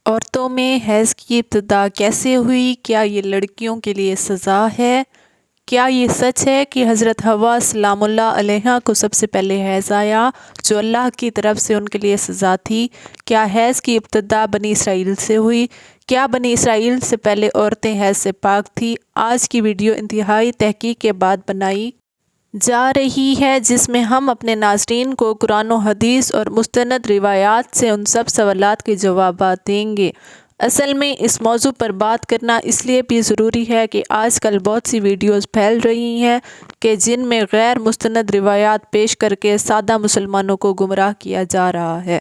عورتوں میں حیض کی ابتدا کیسے ہوئی؟ کیا یہ لڑکیوں کے لیے سزا ہے؟ کیا یہ سچ ہے کہ حضرت حوا سلام اللہ علیہا کو سب سے پہلے حیض آیا جو اللہ کی طرف سے ان کے لیے سزا تھی؟ کیا حیض کی ابتدا بنی اسرائیل سے ہوئی؟ کیا بنی اسرائیل سے پہلے عورتیں حیض سے پاک تھیں؟ آج کی ویڈیو انتہائی تحقیق کے بعد بنائی جا رہی ہے، جس میں ہم اپنے ناظرین کو قرآن و حدیث اور مستند روایات سے ان سب سوالات کے جوابات دیں گے۔ اصل میں اس موضوع پر بات کرنا اس لیے بھی ضروری ہے کہ آج کل بہت سی ویڈیوز پھیل رہی ہیں کہ جن میں غیر مستند روایات پیش کر کے سادہ مسلمانوں کو گمراہ کیا جا رہا ہے۔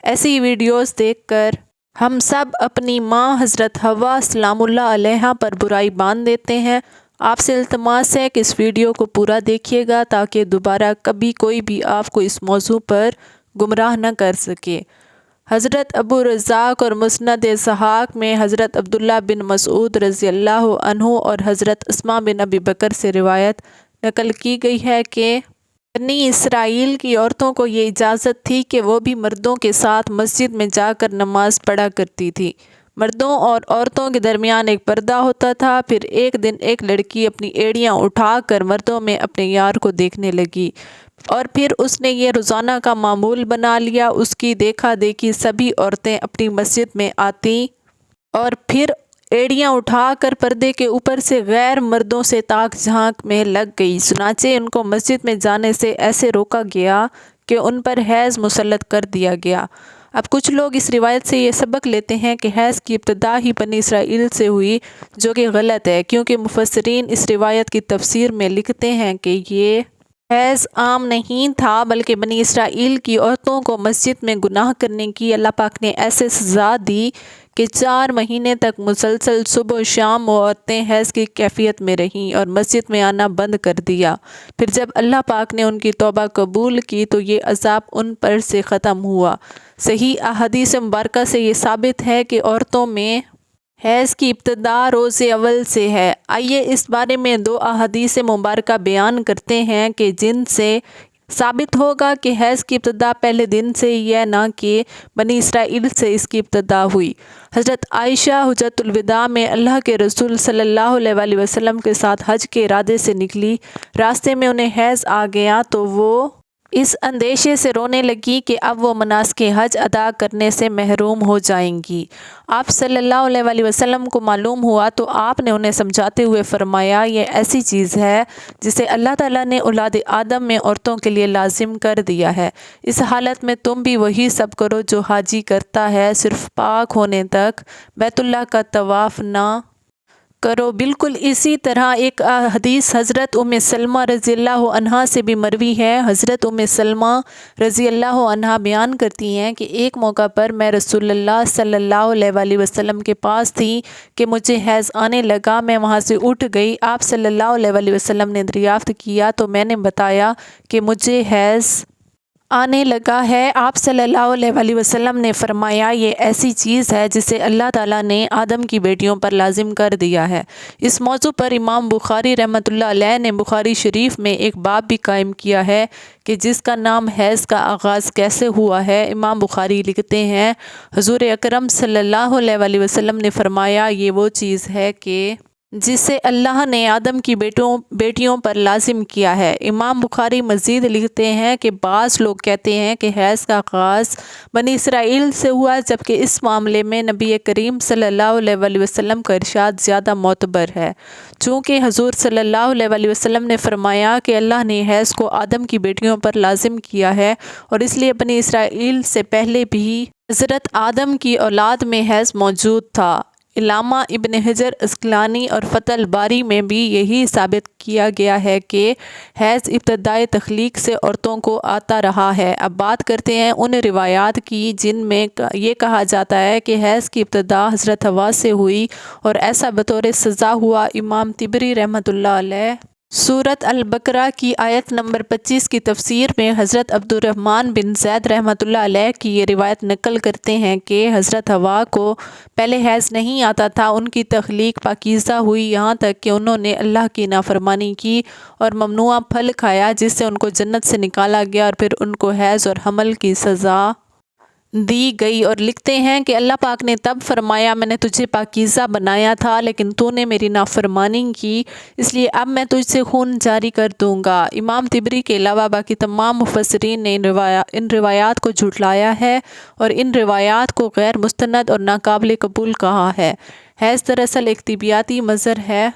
ایسی ویڈیوز دیکھ کر ہم سب اپنی ماں حضرت حوا سلام اللہ علیہا پر برائی باندھ دیتے ہیں۔ آپ سے التماس ہے کہ اس ویڈیو کو پورا دیکھیے گا تاکہ دوبارہ کبھی کوئی بھی آپ کو اس موضوع پر گمراہ نہ کر سکے۔ حضرت ابو رزاق اور مسند اسحاق میں حضرت عبداللہ بن مسعود رضی اللہ عنہ اور حضرت اسماء بن ابی بکر سے روایت نقل کی گئی ہے کہ بنی اسرائیل کی عورتوں کو یہ اجازت تھی کہ وہ بھی مردوں کے ساتھ مسجد میں جا کر نماز پڑھا کرتی تھی۔ مردوں اور عورتوں کے درمیان ایک پردہ ہوتا تھا۔ پھر ایک دن ایک لڑکی اپنی ایڑیاں اٹھا کر مردوں میں اپنے یار کو دیکھنے لگی اور پھر اس نے یہ روزانہ کا معمول بنا لیا۔ اس کی دیکھا دیکھی سبھی عورتیں اپنی مسجد میں آتیں اور پھر ایڑیاں اٹھا کر پردے کے اوپر سے غیر مردوں سے تاک جھانک میں لگ گئی۔ چنانچہ ان کو مسجد میں جانے سے ایسے روکا گیا کہ ان پر حیض مسلط کر دیا گیا۔ اب کچھ لوگ اس روایت سے یہ سبق لیتے ہیں کہ حیض کی ابتدا ہی بنی اسرائیل سے ہوئی، جو کہ غلط ہے، کیونکہ مفسرین اس روایت کی تفسیر میں لکھتے ہیں کہ یہ حیض عام نہیں تھا بلکہ بنی اسرائیل کی عورتوں کو مسجد میں گناہ کرنے کی اللہ پاک نے ایسے سزا دی کہ 4 مہینے تک مسلسل صبح و شام وہ عورتیں حیض کی کیفیت میں رہیں اور مسجد میں آنا بند کر دیا۔ پھر جب اللہ پاک نے ان کی توبہ قبول کی تو یہ عذاب ان پر سے ختم ہوا۔ صحیح احادیث مبارکہ سے یہ ثابت ہے کہ عورتوں میں حیض کی ابتدا روز اول سے ہے۔ آئیے اس بارے میں 2 احادیث مبارکہ بیان کرتے ہیں کہ جن سے ثابت ہوگا کہ حیض کی ابتدا پہلے دن سے ہی ہے، نہ کہ بنی اسرائیل سے اس کی ابتدا ہوئی۔ حضرت عائشہ حجۃ الوداع میں اللہ کے رسول صلی اللہ علیہ وآلہ وسلم کے ساتھ حج کے ارادے سے نکلی۔ راستے میں انہیں حیض آ گیا تو وہ اس اندیشے سے رونے لگی کہ اب وہ مناسک حج ادا کرنے سے محروم ہو جائیں گی۔ آپ صلی اللہ علیہ وآلہ وسلم کو معلوم ہوا تو آپ نے انہیں سمجھاتے ہوئے فرمایا، یہ ایسی چیز ہے جسے اللہ تعالیٰ نے اولاد آدم میں عورتوں کے لیے لازم کر دیا ہے۔ اس حالت میں تم بھی وہی سب کرو جو حاجی کرتا ہے، صرف پاک ہونے تک بیت اللہ کا طواف نہ کرو۔ بالکل اسی طرح ایک حدیث حضرت ام سلمہ رضی اللہ عنہا سے بھی مروی ہے۔ حضرت ام سلمہ رضی اللہ عنہا بیان کرتی ہیں کہ ایک موقع پر میں رسول اللہ صلی اللہ علیہ وآلہ وسلم کے پاس تھی کہ مجھے حیض آنے لگا۔ میں وہاں سے اٹھ گئی۔ آپ صلی اللہ علیہ وآلہ وسلم نے دریافت کیا تو میں نے بتایا کہ مجھے حیض آنے لگا ہے۔ آپ صلی اللہ علیہ وآلہ وسلم نے فرمایا، یہ ایسی چیز ہے جسے اللہ تعالیٰ نے آدم کی بیٹیوں پر لازم کر دیا ہے۔ اس موضوع پر امام بخاری رحمۃ اللہ علیہ نے بخاری شریف میں ایک باب بھی قائم کیا ہے کہ جس کا نام حیض کا آغاز کیسے ہوا ہے۔ امام بخاری لکھتے ہیں، حضور اکرم صلی اللہ علیہ وآلہ وسلم نے فرمایا، یہ وہ چیز ہے کہ جسے اللہ نے آدم کی بیٹیوں پر لازم کیا ہے۔ امام بخاری مزید لکھتے ہیں کہ بعض لوگ کہتے ہیں کہ حیض کا آغاز بنی اسرائیل سے ہوا، جبکہ اس معاملے میں نبی کریم صلی اللہ علیہ وآلہ وسلم کا ارشاد زیادہ معتبر ہے، چونکہ حضور صلی اللہ علیہ وآلہ وسلم نے فرمایا کہ اللہ نے حیض کو آدم کی بیٹیوں پر لازم کیا ہے اور اس لیے بنی اسرائیل سے پہلے بھی حضرت آدم کی اولاد میں حیض موجود تھا۔ علامہ ابن حجر عسقلانی اور فتح الباری میں بھی یہی ثابت کیا گیا ہے کہ حیض ابتدائے تخلیق سے عورتوں کو آتا رہا ہے۔ اب بات کرتے ہیں ان روایات کی جن میں یہ کہا جاتا ہے کہ حیض کی ابتدا حضرت حوا سے ہوئی اور ایسا بطور سزا ہوا۔ امام طبری رحمۃ اللہ علیہ سورۃ البقرہ کی آیت نمبر 25 کی تفسیر میں حضرت عبد الرحمن بن زید رحمۃ اللہ علیہ کی یہ روایت نقل کرتے ہیں کہ حضرت حوا کو پہلے حیض نہیں آتا تھا۔ ان کی تخلیق پاکیزہ ہوئی یہاں تک کہ انہوں نے اللہ کی نافرمانی کی اور ممنوعہ پھل کھایا، جس سے ان کو جنت سے نکالا گیا اور پھر ان کو حیض اور حمل کی سزا دی گئی اور لکھتے ہیں کہ اللہ پاک نے تب فرمایا میں نے تجھے پاکیزہ بنایا تھا لیکن تو نے میری نافرمانی کی، اس لیے اب میں تجھ سے خون جاری کر دوں گا۔ امام طبری کے علاوہ باقی تمام مفسرین نے ان روایات کو جھٹلایا ہے اور ان روایات کو غیر مستند اور ناقابل قبول کہا ہے۔ حیض دراصل ایک طبیعیاتی مظہر ہے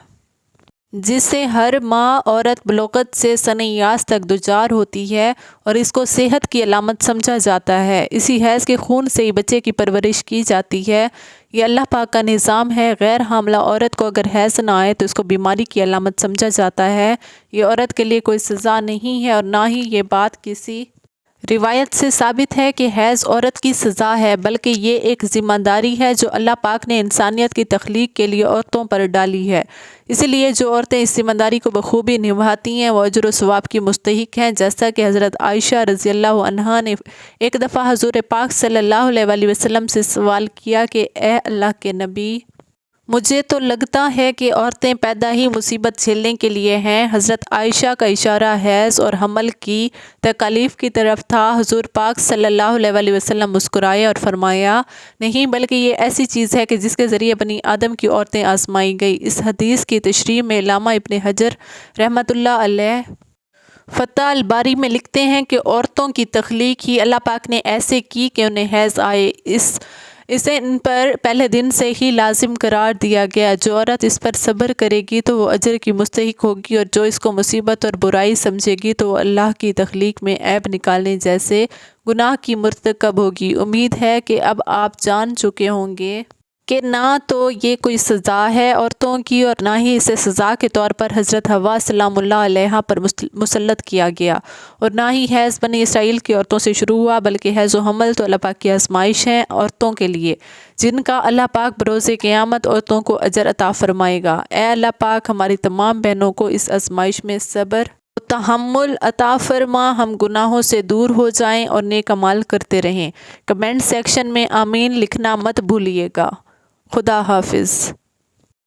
جس سے ہر ماہ عورت بلوغت سے سن یاس تک دوچار ہوتی ہے اور اس کو صحت کی علامت سمجھا جاتا ہے۔ اسی حیض کے خون سے ہی بچے کی پرورش کی جاتی ہے۔ یہ اللہ پاک کا نظام ہے۔ غیر حاملہ عورت کو اگر حیض نہ آئے تو اس کو بیماری کی علامت سمجھا جاتا ہے۔ یہ عورت کے لیے کوئی سزا نہیں ہے اور نہ ہی یہ بات کسی روایت سے ثابت ہے کہ حیض عورت کی سزا ہے، بلکہ یہ ایک ذمہ داری ہے جو اللہ پاک نے انسانیت کی تخلیق کے لیے عورتوں پر ڈالی ہے۔ اسی لیے جو عورتیں اس ذمہ داری کو بخوبی نبھاتی ہیں وہ اجر و ثواب کی مستحق ہیں، جیسا کہ حضرت عائشہ رضی اللہ عنہا نے ایک دفعہ حضور پاک صلی اللہ علیہ وآلہ وسلم سے سوال کیا کہ اے اللہ کے نبی، مجھے تو لگتا ہے کہ عورتیں پیدا ہی مصیبت جھیلنے کے لیے ہیں۔ حضرت عائشہ کا اشارہ حیض اور حمل کی تکالیف کی طرف تھا۔ حضور پاک صلی اللہ علیہ وآلہ وسلم مسکرائے اور فرمایا، نہیں بلکہ یہ ایسی چیز ہے کہ جس کے ذریعے بنی آدم کی عورتیں آزمائی گئی۔ اس حدیث کی تشریح میں علامہ ابن حجر رحمۃ اللہ علیہ فتح الباری میں لکھتے ہیں کہ عورتوں کی تخلیق ہی اللہ پاک نے ایسے کی کہ انہیں حیض آئے، اسے ان پر پہلے دن سے ہی لازم قرار دیا گیا۔ جو عورت اس پر صبر کرے گی تو وہ اجر کی مستحق ہوگی اور جو اس کو مصیبت اور برائی سمجھے گی تو وہ اللہ کی تخلیق میں عیب نکالنے جیسے گناہ کی مرتکب ہوگی۔ امید ہے کہ اب آپ جان چکے ہوں گے کہ نہ تو یہ کوئی سزا ہے عورتوں کی اور نہ ہی اسے سزا کے طور پر حضرت حوا سلام اللہ علیہا پر مسلط کیا گیا، اور نہ ہی حیض بنی اسرائیل کی عورتوں سے شروع ہوا، بلکہ حیض و حمل تو اللہ پاک کی آزمائش ہیں عورتوں کے لیے، جن کا اللہ پاک بروز قیامت عورتوں کو اجر عطا فرمائے گا۔ اے اللہ پاک ہماری تمام بہنوں کو اس آزمائش میں صبر و تحمل عطا فرما، ہم گناہوں سے دور ہو جائیں اور نیک اعمال کرتے رہیں۔ کمنٹ سیکشن میں آمین لکھنا مت بھولیے گا۔ خدا حافظ۔